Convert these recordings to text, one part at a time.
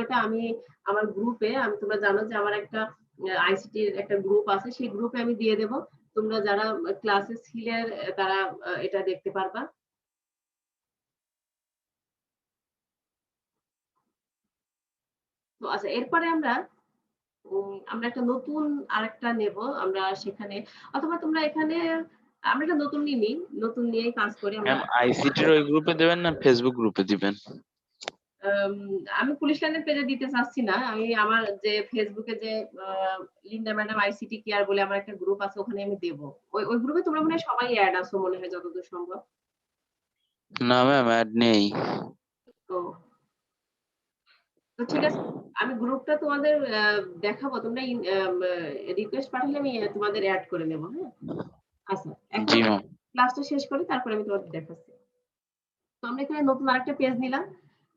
ওটা আমি আমার গ্রুপে, তোমরা জানো যে আমার একটা আইসিটি এর একটা গ্রুপ আছে, সেই গ্রুপে আমি দিয়ে দেব। তোমরা যারা ক্লাসে ছিলে তারা এটা দেখতে পারবা। তো আচ্ছা, এরপরে আমরা একটা নতুন আরেকটা নেব আমরা সেখানে, অথবা তোমরা এখানে আমরা একটা নতুন নিই, নতুন নিয়েই কাজ করি আমরা। ম্যাম আইসিটির ওই গ্রুপে দেবেন না ফেসবুক গ্রুপে দিবেন? আমি পুলিশ লাইনের পেজে দিতে চাচ্ছি না, আমি আমার যে ফেসবুকে যে লিন্ডা ম্যাডাম আইসিটি কেয়ার বলে আমার একটা গ্রুপ আছে, ওখানে আমি দেব। ওই গ্রুপে তোমরা মনে হয় সবাই অ্যাড আছো মনে হয় যতদূর সম্ভব। না ম্যাম অ্যাড নেই। তো তো ঠিক আছে, আমি গ্রুপটা তোমাদের দেখাবো, তোমরা রিকোয়েস্ট পাঠালে আমি তোমাদের অ্যাড করে নেব। হ্যাঁ, আচ্ছা, এখন জি ম্যাম। ক্লাসটা শেষ করি, তারপরে আমি তোমাদের দেখাচ্ছি। তো আমরা এখানে নতুন আরেকটা পেজ নিলাম।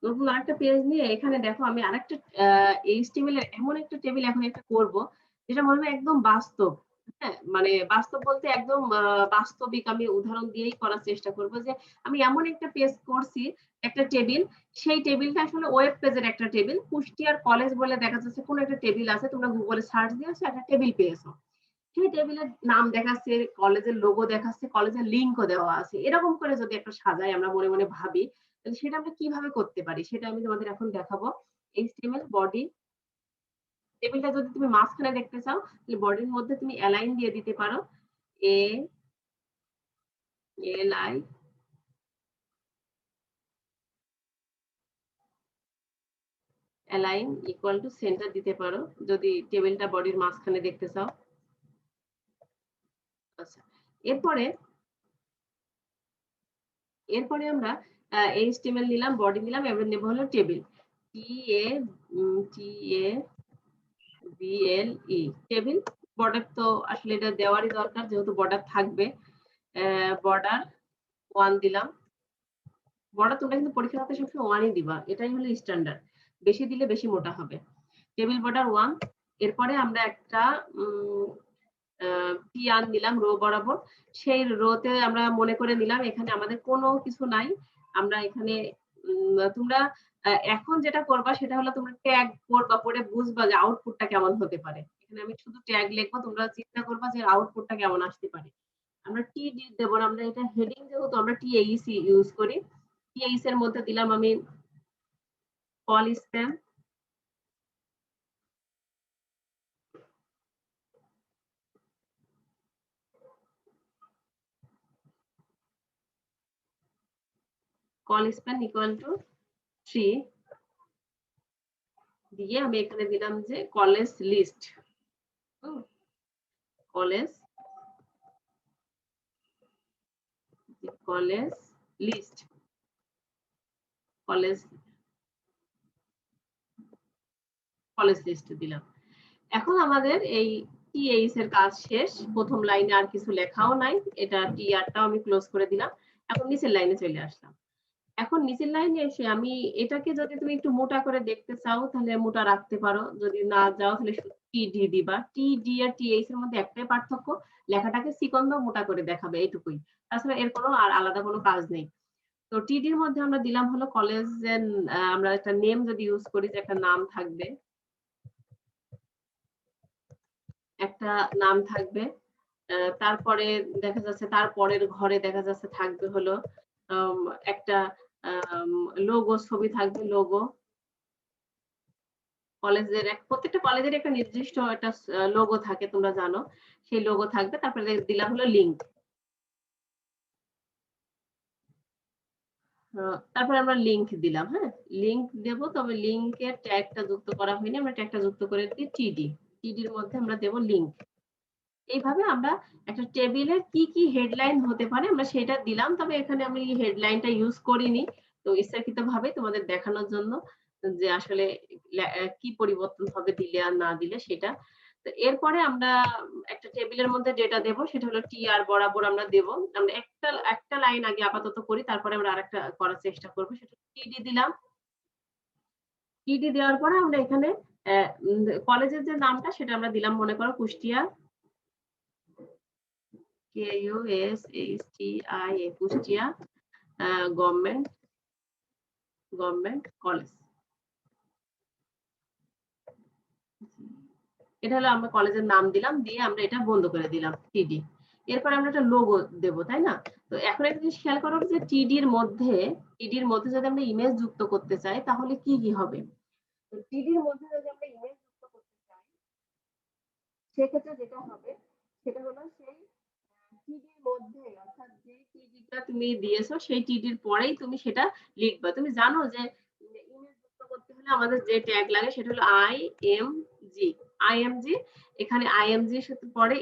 নতুন আরেকটা পেজ নিয়ে এখানে দেখো আমি আরেকটা এইচটিএমএল এর এমন একটা টেবিল এখন একটা করব, যেটা মনে হয় একদম বাস্তব। হ্যাঁ, মানে বাস্তব বলতে একদম বাস্তবিক, আমি উদাহরণ দিয়েই করার চেষ্টা করব যে আমি এমন একটা পেজ করছি, একটা টেবিল, সেই টেবিলটা আসলে ওয়েব পেজের একটা টেবিল। কুষ্টিয়ার কলেজ বলে দেখা যাচ্ছে কোন একটা টেবিল আছে, তোমরা গুগলে সার্চ দিয়েছো, একটা টেবিল পেয়েছো, সেই টেবিলের নাম দেখাচ্ছে, কলেজের লোগো দেখাচ্ছে, কলেজের লিঙ্কও দেওয়া আছে। এরকম করে যদি একটা সাজাই, আমরা মনে মনে ভাবি, তাহলে সেটা আমরা কিভাবে করতে পারি সেটা আমি তোমাদের এখন দেখাবো। এইচটিএমএল বডি টেবিলটা যদি তুমি মাঝখানে দেখতে চাও, তাহলে বডির মধ্যে তুমি অ্যালাইন দিয়ে দিতে পারো, A L I align equal to center দিতে পারো যদি টেবিলটা বডির মাঝখানে দেখতে চাও। আচ্ছা, এরপরে এরপরে আমরা এইচটিএমএল নিলাম, বডি নিলাম, এবার নেব হলো table, T A T A B L E, table. Border তো আসলে এটা দেওয়ারই দরকার, যেহেতু বর্ডার থাকবে। বর্ডার 1 দিলাম। বর্ডার তোমরা কিন্তু পরীক্ষার হতে সবসময় 1ই দিবা, এটাই হলো স্ট্যান্ডার্ড, বেশি দিলে বেশি মোটা হবে। Table border 1। এরপরে আমরা একটা পিয়ান নিলাম রো বরাবর, সেই রোতে আমরা মনে করে নিলাম এখানে আমাদের কোনো কিছু নাই। আমরা এখানে তোমরা এখন যেটা করবা সেটা হলো তোমরা ট্যাগ করবা, পরে বুঝবা যে আউটপুটটা কেমন হতে পারে। এখানে আমি শুধু ট্যাগ লিখবো, তোমরা চিন্তা করবা যে আউটপুটটা কেমন আসতে পারে। আমরা টি দেবো না, আমরা এটা হেডিং যেহেতু আমরা টিএইসি ইউজ করি, টিএইস এর মধ্যে দিলাম আমি call spam, call span equal to 3 দিয়ে আমি এখানে দিলাম যে college list, college college list, college college list দিলাম। এখন আমাদের এই টিএইচ এর কাজ শেষ, প্রথম লাইনে আর কিছু লেখাও নাই, এটা টিআরটাও আমি ক্লোজ করে দিলাম। এখন নিচের লাইনে চলে আসলাম। এখন নিচের লাইনে এসে আমি এটাকে যদি তুমি একটু মোটা করে দেখতে চাও তাহলে মোটা রাখতে পারো, যদি না যাও তাহলে টিডি দিবা। টিডি আর টিএইচ এর মধ্যে একটাই পার্থক্য, লেখাটাকে চিকন বা মোটা করে দেখাবে, এইটুকুই। তাছাড়া এর কোনো আর আলাদা কোনো কাজ নেই। তো টিডির মধ্যে আমরা দিলাম হলো কলেজের, আমরা একটা নেম যদি ইউজ করি যে একটা নাম থাকবে, একটা নাম থাকবে। তারপরে দেখা যাচ্ছে তারপরের ঘরে দেখা যাচ্ছে থাকবে হলো একটা লোগো, ছবি থাকবে, লোগো। কলেজের প্রত্যেকটা কলেজের একটা নির্দিষ্ট একটা লোগো থাকে, তোমরা জানো, সেই লোগো থাকবে। তারপরে দিলাম হলো লিঙ্ক। তারপরে আমরা লিঙ্ক দিলাম। হ্যাঁ, লিঙ্ক দেব, তবে লিঙ্কের ট্যাগটা যুক্ত করা হয়নি, আমরা ট্যাগটা যুক্ত করে দিই টিডি। টিডির মধ্যে আমরা দেব লিঙ্ক। এইভাবে আমরা একটা টেবিলের কি কি হেডলাইন হতে পারে আমরা সেটা দিলাম, তবে এখানে আমি হেডলাইনটা ইউজ করিনি, তো ইচ্ছাকৃত ভাবে তোমাদের দেখানোর জন্য যে আসলে কি পরিবর্তন হবে দিলে আর না দিলে সেটা। তো এরপরে আমরা একটা টেবিলের মধ্যে যেটা দেব সেটা হলো টি আর বরাবর আমরা দেব। আমরা একটা লাইন আগে আপাতত করি, তারপরে আমরা আরেকটা করার চেষ্টা করব। সেটা টিডি দিলাম। টিডি দেওয়ার পরে আমরা এখানে কলেজের যে নামটা সেটা আমরা দিলাম, মনে করো Kushtia, KUSHTIA, Kushtia government college. এটা হলো আমরা কলেজের নাম দিলাম, দিয়ে আমরা এটা বন্ধ করে দিলাম টিডি। এরপর আমরা একটা লোগো দেব, তাই না? তো এখন একটা জিনিস খেয়াল করো যে টিডির মধ্যে যদি আমরা ইমেজ যুক্ত করতে চাই তাহলে কি কি হবে। তো টিডির মধ্যে যদি আমরা ইমেজ যুক্ত করতে চাই সেক্ষেত্রে যেটা হবে সেটা হলো সেই টিডির মধ্যে, অর্থাৎ যে টিডিটা তুমি দিয়েছো সেই টিডির পরেই তুমি সেটা লিখবা। তুমি জানো যে ইমেজ যুক্ত করতে হলে আমাদের যে ট্যাগ লাগে সেটা হলো আইএমজি। এখানে আইএমজি এর সাথে পরে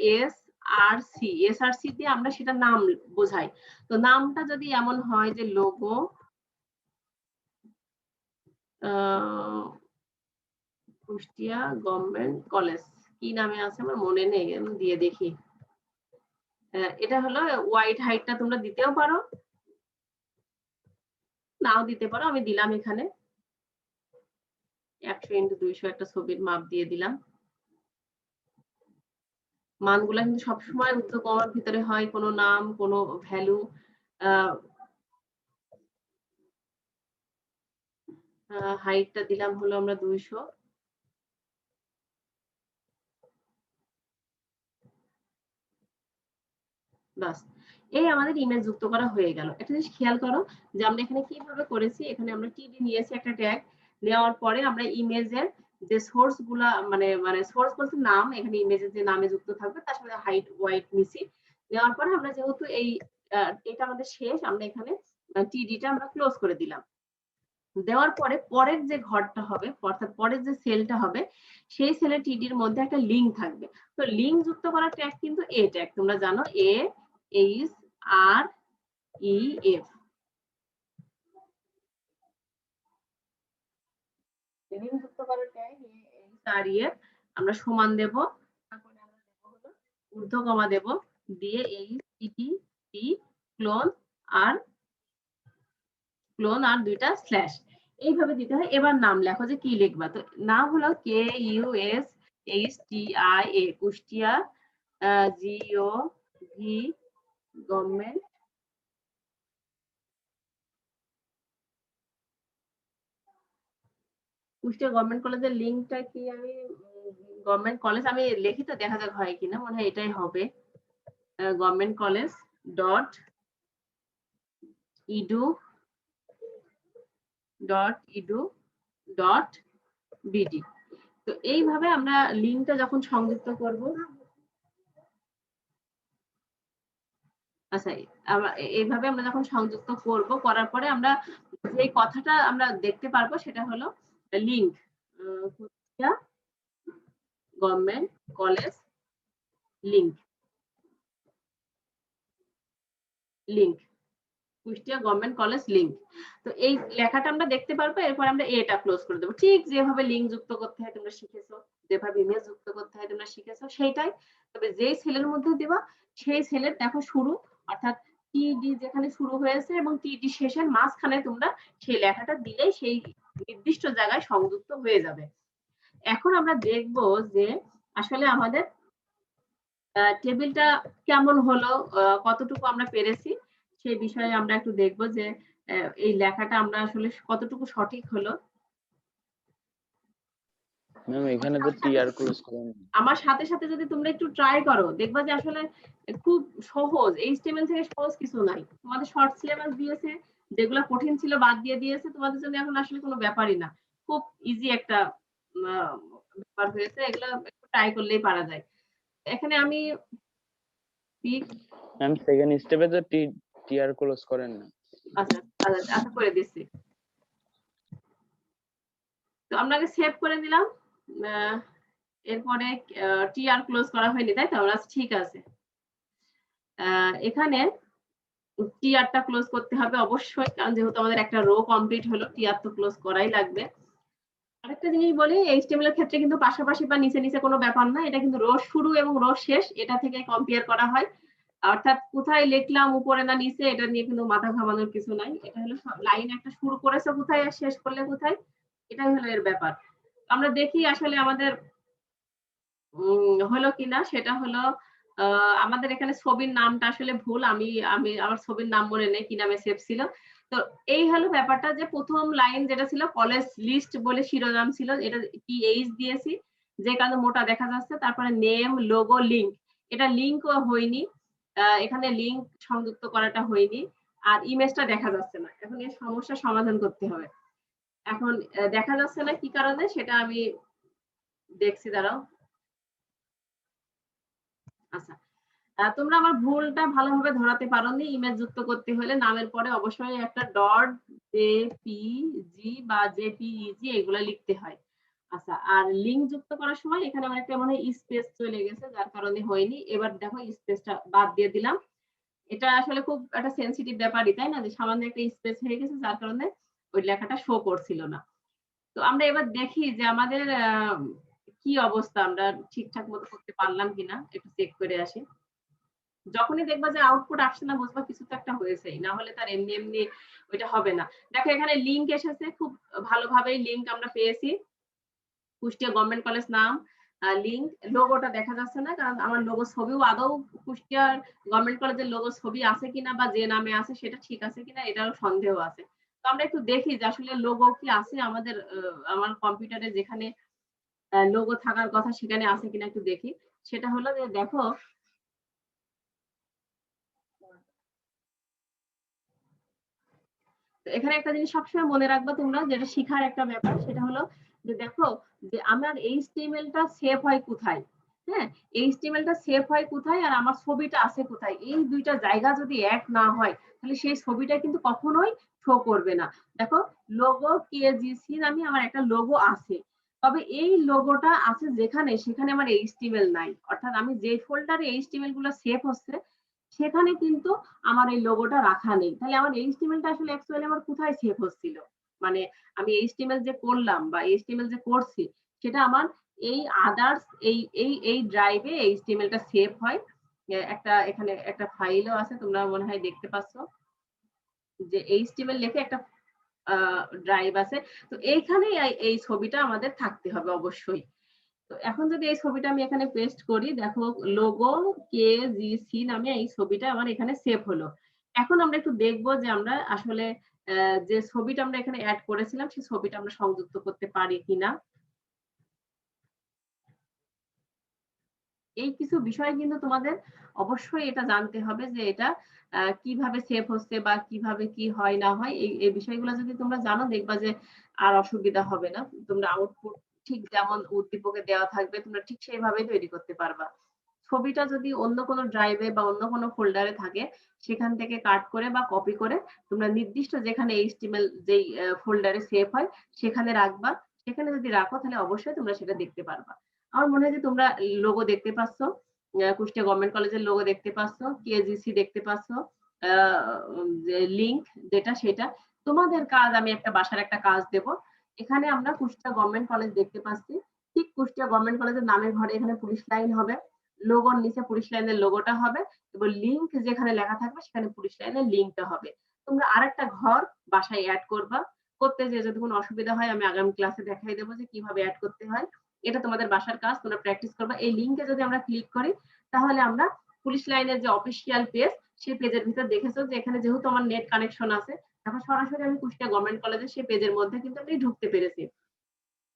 এসআরসি দিয়ে আমরা সেটা নাম বোঝাই। তো নামটা যদি এমন হয় যে লোগো কুষ্টিয়া গভর্নমেন্ট কলেজ, কি নামে আছে আমার মনে নেই, আমি দিয়ে দেখি। এটা হলো হোয়াইট হাইটটা তোমরা দিতেও পারো, নাও দিতে পারো। আমি দিলাম এখানে 100x200 একটা ছবির মাপ দিয়ে দিলাম। মানগুলা কিন্তু সবসময় ঊর্ধ্ব কমার ভিতরে হয়, কোনো নাম কোনো ভ্যালু। হাইটটা দিলাম হলো আমরা 200। বাস, এই আমাদের ইমেজ যুক্ত করা হয়ে গেল। একটা জিনিস খেয়াল করো যে আমরা এখানে কিভাবে করেছি। এখানে আমরা টিডি নিয়েছি একটা ট্যাগ, নেওয়ার পরে আমরা ইমেজের যে সোর্স গুলা মানে সোর্স বলতে নাম, এখানে ইমেজের যে নামে যুক্ত থাকবে তার সাথে হাইট ওয়াইট নিছি। নেওয়ার পরে আমরা যেহেতু এটা আমাদের শেষ, আমরা এখানে টিডিটা আমরা ক্লোজ করে দিলাম। দেওয়ার পরে পরের যে ঘরটা হবে, অর্থাৎ পরের যে সেলটা হবে সেই সেলের টিডির মধ্যে একটা লিঙ্ক থাকবে। তো লিঙ্ক যুক্ত করার ট্যাগ কিন্তু এ ট্যাগ, তোমরা জানো AHREF। লিঙ্ক যুক্ত করার ট্যাগ AHREF আমরা সমান দেব, তারপরে আমরা দেব হলো ঊর্ধ্বকমা দেব, দিয়ে HTTP ক্লোন আর দুইটা স্ল্যাশ এইভাবে দিতে হয়। এবার নাম লেখো যে কি লিখবা। তো নাম হলো KUSHTIA Kushtia GOV government Kushtia government কলেজের লিঙ্কটা কি আমি গভর্নমেন্ট কলেজ আমি লিখি তো দেখা যাক হয় কিনা, মনে হয় এটাই হবে। Government college dot edu dot BD. তো এইভাবে আমরা লিঙ্কটা যখন সংযুক্ত করব, আচ্ছা এইভাবে আমরা যখন সংযুক্ত করব, করার পরে আমরা যে কথাটা আমরা দেখতে পারবো সেটা হলো link Kushtia government college link Kushtia government college link. তো এই লেখাটা আমরা দেখতে পারবো। এরপর আমরা এটা ক্লোজ করে দেবো। ঠিক যেভাবে লিঙ্ক যুক্ত করতে হয় তোমরা শিখেছো, যেভাবে ইমেজ যুক্ত করতে হয় তোমরা শিখেছো সেইটাই, তবে যেই সেলের মধ্যে দিবা সেই সেলের দেখো শুরু, অর্থাৎ টিডি যেখানে শুরু হয়েছে এবং টিডি শেষের মাঝখানে তোমরা সেই লেখাটা দিলেই সেই নির্দিষ্ট জায়গায় সংযুক্ত হয়ে যাবে। এখন আমরা দেখব যে আসলে আমাদের টেবিলটা কেমন হলো, কতটুকু আমরা পেরেছি সেই বিষয়ে আমরা একটু দেখব যে এই লেখাটা আমরা আসলে কতটুকু সঠিক হলো। ম্যাম এখানে তো টিআর ক্লোজ করেন। আমার সাথে সাথে যদি তোমরা একটু ট্রাই করো দেখবা যে আসলে খুব সহজ, এইচটিএমএল থেকে সহজ কিছু নাই। তোমাদের শর্ট সিলেবাস দিয়েছে, যেগুলো কঠিন ছিল বাদ দিয়ে দিয়েছে, তোমাদের জন্য এখন আসলে কোনো ব্যাপারই না, খুব ইজি একটা ব্যাপার হয়েছে। এগুলো একটু ট্রাই করলেই পারা যায়। এখানে আমি ম্যাম সেকেন্ড স্টেপে তো টিআর ক্লোজ করেন না। আচ্ছা আচ্ছা আচ্ছা করে দিচ্ছি। তো আমরা আগে সেভ করে দিলাম, এরপরে টিআর ক্লোজ করা হয়নি তাই তো, আমরা ঠিক আছে। এখানে টিআরটা ক্লোজ করতে হবে অবশ্যই, কারণ যেহেতু আমাদের একটা রো কমপ্লিট হলো, টিআর তো ক্লোজ করাই লাগবে। আরেকটা জিনিস বলি, এইচটিএমএল এর ক্ষেত্রে কিন্তু পাশাপাশি বা নিচে নিচে কোনো ব্যাপার না, এটা কিন্তু রো শুরু এবং রো শেষ এটা থেকে কম্পেয়ার করা হয়। অর্থাৎ কোথায় লিখলাম উপরে না নিচে এটা নিয়ে কিন্তু মাথা ঘামানোর কিছু নাই। এটা হলো লাইন একটা শুরু করেছে কোথায় আর শেষ করলে কোথায়, এটাই হলো এর ব্যাপার। আমরা দেখি আসলে আমাদের হলো কিনা। সেটা হলো আমাদের এখানে ছবির নামটা আসলে ভুল, আমি আমার ছবির নাম মনে নেই কি নামে সেভ ছিল। তো এই হলো ব্যাপারটা যে প্রথম লাইন যেটা ছিল কলেজ লিস্ট বলে শিরোনাম ছিল, এটা টিএইচ দিয়েছি, যে কারণে মোটা দেখা যাচ্ছে। তারপরে নেম, লোগো, লিঙ্ক, এটা লিঙ্কও হয়নি, এখানে লিঙ্ক সংযুক্ত করাটা হয়নি, আর ইমেজটা দেখা যাচ্ছে না। এখন এই সমস্যার সমাধান করতে হবে। এখন দেখা যাচ্ছে না কি কারণে সেটা আমি দেখছি, দাঁড়াও। আচ্ছা, তোমরা আমার ভুলটা ভালোভাবে ধরাতে পারোনি। ইমেজ যুক্ত করতে হলে নামের পরে অবশ্যই একটা ডট জেপিজি বা জেপিইজি এগুলা লিখতে হয়। আচ্ছা, আর লিঙ্ক যুক্ত করার সময় এখানে আমার একটা মনে হয় স্পেস চলে গেছে, যার কারণে হয়নি। এবার দেখো স্পেসটা বাদ দিয়ে দিলাম। এটা আসলে খুব একটা সেনসিটিভ ব্যাপারই, তাই না, যে সামান্য একটা স্পেস হয়ে গেছে, যার কারণে ওই লেখাটা শো করছিল না। তো আমরা এবার দেখি যে আমাদের কি অবস্থা, আমরা ঠিকঠাক মতো করতে পারলাম কিনা, একটু চেক করে আসি। যখনই দেখবা যে আউটপুট আসছে না, বুঝবা কিছু তো একটা হয়েছেই, না হলে তার এমনি এমনি ওইটা হবে না। দেখো এখানে লিঙ্ক এসেছে, খুব ভালোভাবেই লিঙ্ক আমরা পেয়েছি। কুষ্টিয়া গভর্নমেন্ট কলেজ নাম, লিঙ্ক। লোগোটা দেখা যাচ্ছে না, কারণ আমার লোগো ছবিও আদৌ কুষ্টিয়া গভর্নমেন্ট কলেজের লোগো ছবি আছে কিনা বা যে নামে আছে সেটা ঠিক আছে কিনা, এটারও সন্দেহ আছে। তো আমরা একটু দেখি যে আসলে লোগো কি আছে আমাদের, আমার কম্পিউটারে যেখানে লোগো থাকার কথা সেখানে আছে কিনা একটু দেখি। সেটা হলো যে দেখো এখানে একটা জিনিস সবসময় মনে রাখবা তোমরা, যেটা শিখার একটা ব্যাপার, সেটা হলো যে দেখো যে আমার এইচটিএমএলটা সেভ হয় কোথায়। হ্যাঁ, এইচটিএমএলটা সেভ হয় কোথায় আর আমার ছবিটা আছে কোথায়, এই দুইটা জায়গা যদি এক না হয় তাহলে সেই ছবিটা কিন্তু কখনোই শো করবে না। দেখো লোগো কেজিসি নামে আমার একটা লোগো আছে, তবে এই লোগোটা আছে যেখানে, সেখানে আমার এইচটিএমএল নাই। অর্থাৎ আমি যে ফোল্ডারে এইচটিএমএল গুলো সেভ হচ্ছে সেখানে কিন্তু আমার এই লোগোটা রাখা নেই। তাহলে আমার এইচটিএমএলটা আসলে অ্যাকচুয়ালি আমার কোথায় সেভ হচ্ছিল, মানে আমি এইচটিএমএল যে করলাম বা এইচটিএমএল যে করছি সেটা আমার এই আদার্স এই ড্রাইভে এইচটিএমএলটা সেভ হয়। একটা এখানে একটা ফাইলও আছে, তোমরা মনে হয় দেখতে পাচ্ছ যে এইচটিএমএল লিখে একটা ড্রাইভ আছে। তো এইখানে এই ছবিটা আমাদের থাকতে হবে অবশ্যই। তো এখন যদি এই ছবিটা আমি এখানে পেস্ট করি, দেখো লোগো কেজিসি নামে এই ছবিটা আমার এখানে সেভ হলো। এখন আমরা একটু দেখবো যে আমরা আসলে যে ছবিটা আমরা এখানে অ্যাড করেছিলাম সেই ছবিটা আমরা সংযুক্ত করতে পারি কিনা। এই কিছু বিষয় কিন্তু তোমাদের অবশ্যই এটা জানতে হবে যে এটা কিভাবে সেভ হচ্ছে বা কিভাবে কি হয় না হয়। এই বিষয়গুলো যদি তোমরা জানো, দেখবা যে আর অসুবিধা হবে না। তোমরা আউটপুট ঠিক যেমন উদ্দীপকে দেওয়া থাকবে তোমরা ঠিক সেইভাবেই তৈরি করতে পারবা। ছবিটা যদি অন্য কোনো ড্রাইভে বা অন্য কোনো ফোল্ডারে থাকে, সেখান থেকে কাট করে বা কপি করে তোমরা নির্দিষ্ট যেখানে এইচটিএমএল যেই ফোল্ডারে সেভ হয় সেখানে রাখবা। সেখানে যদি রাখো তাহলে অবশ্যই তোমরা সেটা দেখতে পারবা। আমার মনে হয় যে তোমরা লোগো দেখতে পাচ্ছ, কুষ্টিয়া গভর্নমেন্ট কলেজের লোগো দেখতে পাচ্ছ, কেজিসি দেখতে পাচ্ছ, লিঙ্ক যেটা সেটা। তোমাদের কাজ, আমি একটা বাসার একটা কাজ দেব। এখানে আমরা কুষ্টিয়া গভর্নমেন্ট কলেজ দেখতে পাচ্ছি, ঠিক কুষ্টিয়া গভর্নমেন্ট কলেজের নামের ঘরে এখানে পুলিশ লাইন হবে, লোগোর নিচে পুলিশ লাইনের লোগোটা হবে এবং লিঙ্ক যেখানে লেখা থাকবে সেখানে পুলিশ লাইনের লিঙ্কটা হবে। তোমরা আরেকটা ঘর বাসায় অ্যাড করবা। করতে যে যদি কোনো অসুবিধা হয় আমি আগামী ক্লাসে দেখাই দেবো যে কিভাবে অ্যাড করতে হয়। এটা তোমাদের বাসার কাজ, তোমরা প্র্যাকটিস করবা। এই লিঙ্কে যদি আমরা ক্লিক করি তাহলে আমরা পুলিশ লাইনের যে অফিসিয়াল পেজ সেই পেজের ভিতর দেখেছো যে এখানে যেহেতু আমার নেট কানেকশন আছে, তখন সরাসরি আমি কুষ্টিয়া গভর্নমেন্ট কলেজের সেই পেজের মধ্যে কিন্তু আমি ঢুকতে পেরেছি।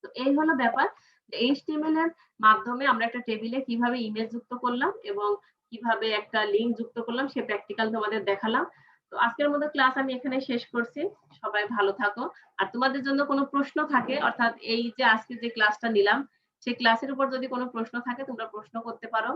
তো এই হলো ব্যাপার। এইচটিএমএল এর মাধ্যমে আমরা একটা টেবিলে কিভাবে ইমেজ যুক্ত করলাম এবং কিভাবে একটা লিঙ্ক যুক্ত করলাম সে প্র্যাকটিক্যাল তোমাদের দেখালাম। তো আজকের মতো ক্লাস আমি এখানে শেষ করছি। সবাই ভালো থাকো। আর তোমাদের জন্য কোনো প্রশ্ন থাকে, অর্থাৎ এই যে আজকে যে ক্লাসটা নিলাম সেই ক্লাসের উপর যদি কোনো প্রশ্ন থাকে তোমরা প্রশ্ন করতে পারো।